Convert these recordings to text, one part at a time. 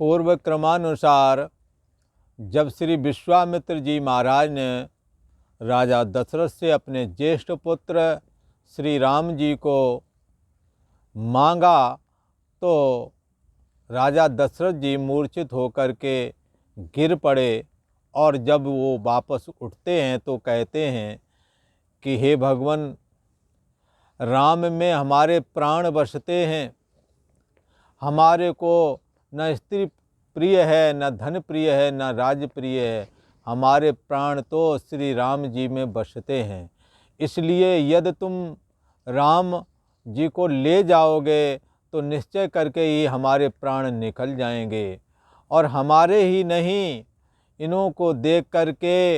पूर्व क्रमानुसार जब श्री विश्वामित्र जी महाराज ने राजा दशरथ से अपने ज्येष्ठ पुत्र श्री राम जी को मांगा तो राजा दशरथ जी मूर्छित होकर के गिर पड़े और जब वो वापस उठते हैं तो कहते हैं कि हे भगवान, राम में हमारे प्राण बसते हैं। हमारे को न स्त्री प्रिय है, न धन प्रिय है, न राज्य प्रिय है। हमारे प्राण तो श्री राम जी में बसते हैं। इसलिए यदि तुम राम जी को ले जाओगे तो निश्चय करके ही हमारे प्राण निकल जाएंगे। और हमारे ही नहीं, इन्हों को देख करके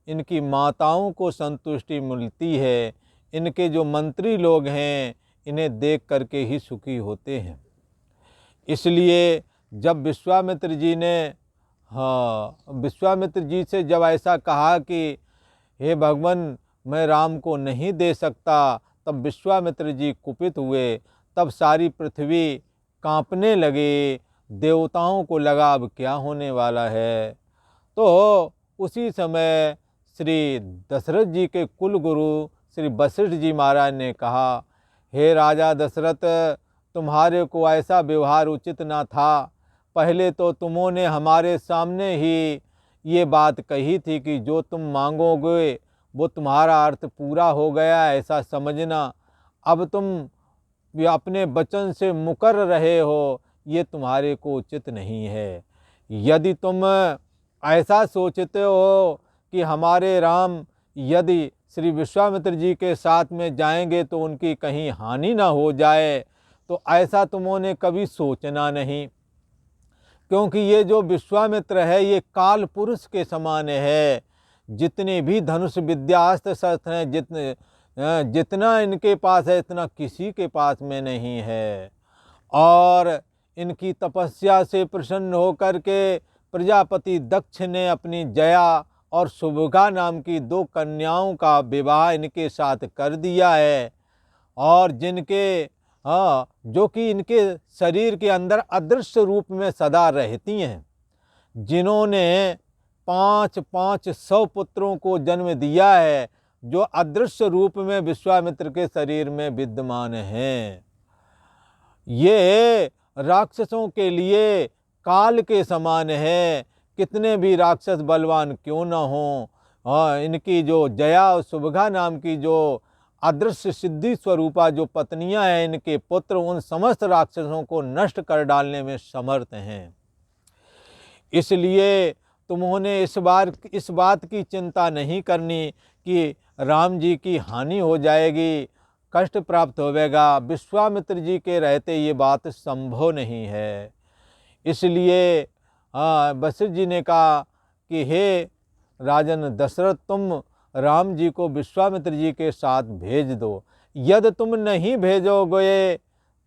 इनकी माताओं को संतुष्टि मिलती है। इनके जो मंत्री लोग हैं इन्हें देख करके ही सुखी होते हैं। इसलिए जब विश्वामित्र जी से जब ऐसा कहा कि हे भगवान, मैं राम को नहीं दे सकता, तब विश्वामित्र जी कुपित हुए। तब सारी पृथ्वी कांपने लगी। देवताओं को लगा अब क्या होने वाला है। तो उसी समय श्री दशरथ जी के कुल गुरु श्री वशिष्ठ जी महाराज ने कहा, हे राजा दशरथ, तुम्हारे को ऐसा व्यवहार उचित ना था। पहले तो तुमों हमारे सामने ही ये बात कही थी कि जो तुम मांगोगे वो तुम्हारा अर्थ पूरा हो गया, ऐसा समझना। अब तुम अपने वचन से मुकर रहे हो, ये तुम्हारे को उचित नहीं है। यदि तुम ऐसा सोचते हो कि हमारे राम यदि श्री विश्वामित्र जी के साथ में जाएंगे तो उनकी कहीं हानि ना हो जाए, तो ऐसा तुमों कभी सोचना नहीं। क्योंकि ये जो विश्वामित्र है ये काल पुरुष के समान है। जितने भी धनुष विद्या अस्त्र शस्त्र हैं, जितना इनके पास है इतना किसी के पास में नहीं है। और इनकी तपस्या से प्रसन्न होकर के प्रजापति दक्ष ने अपनी जया और सुभगा नाम की 2 कन्याओं का विवाह इनके साथ कर दिया है। और जिनके जो कि इनके शरीर के अंदर अदृश्य रूप में सदा रहती हैं, जिन्होंने 500 पुत्रों को जन्म दिया है, जो अदृश्य रूप में विश्वामित्र के शरीर में विद्यमान हैं। ये राक्षसों के लिए काल के समान है। कितने भी राक्षस बलवान क्यों न हों, इनकी जो जया और सुभगा नाम की जो अदृश्य सिद्धि स्वरूपा जो पत्नियां हैं, इनके पुत्र उन समस्त राक्षसों को नष्ट कर डालने में समर्थ हैं। इसलिए तुम्होंने इस बात की चिंता नहीं करनी कि राम जी की हानि हो जाएगी, कष्ट प्राप्त होगा। विश्वामित्र जी के रहते ये बात संभव नहीं है। इसलिए वशिष्ठ जी ने कहा कि हे राजन दशरथ, तुम राम जी को विश्वामित्र जी के साथ भेज दो। यदि तुम नहीं भेजोगे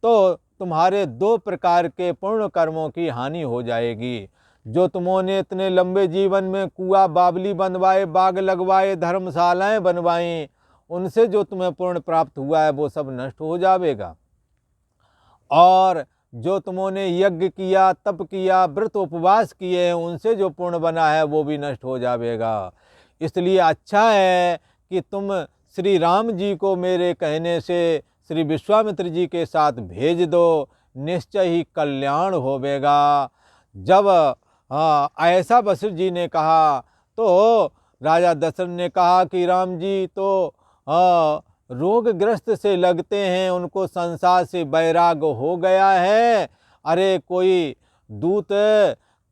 तो तुम्हारे 2 प्रकार के पूर्ण कर्मों की हानि हो जाएगी। जो तुमने इतने लंबे जीवन में कुआ बावली बनवाए, बाग लगवाए, धर्मशालाएं बनवाई, उनसे जो तुम्हें पुण्य प्राप्त हुआ है वो सब नष्ट हो जाएगा। और जो तुमने यज्ञ किया, तप किया, व्रत उपवास किए हैं, उनसे जो पुण्य बना है वो भी नष्ट हो जाएगा। इसलिए अच्छा है कि तुम श्री राम जी को मेरे कहने से श्री विश्वामित्र जी के साथ भेज दो, निश्चय ही कल्याण होवेगा। जब ऐसा वशिष्ठ जी ने कहा तो राजा दशरथ ने कहा कि राम जी तो रोगग्रस्त से लगते हैं, उनको संसार से वैराग हो गया है। अरे कोई दूत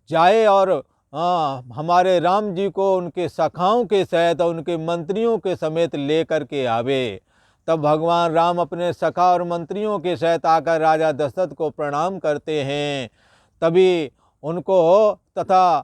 जाए और हमारे राम जी को उनके सखाओं के सहित और उनके मंत्रियों के समेत लेकर के आवे। तब भगवान राम अपने सखा और मंत्रियों के सहित आकर राजा दशरथ को प्रणाम करते हैं। तभी उनको तथा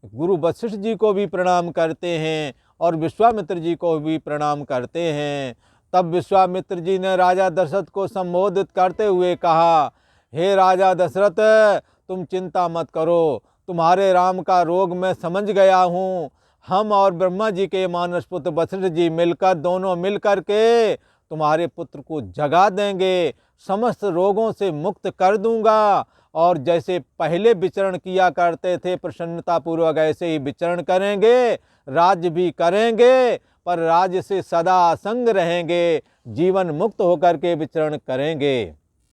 गुरु वशिष्ठ जी को भी प्रणाम करते हैं और विश्वामित्र जी को भी प्रणाम करते हैं। तब विश्वामित्र जी ने राजा दशरथ को संबोधित करते हुए कहा, हे राजा दशरथ, तुम चिंता मत करो, तुम्हारे राम का रोग मैं समझ गया हूँ। हम और ब्रह्मा जी के मानस पुत्र वशिष्ठ जी मिलकर, दोनों मिलकर के तुम्हारे पुत्र को जगा देंगे, समस्त रोगों से मुक्त कर दूंगा और जैसे पहले विचरण किया करते थे प्रसन्नतापूर्वक ऐसे ही विचरण करेंगे, राज्य भी करेंगे, पर राज्य से सदा असंग रहेंगे, जीवन मुक्त होकर के विचरण करेंगे।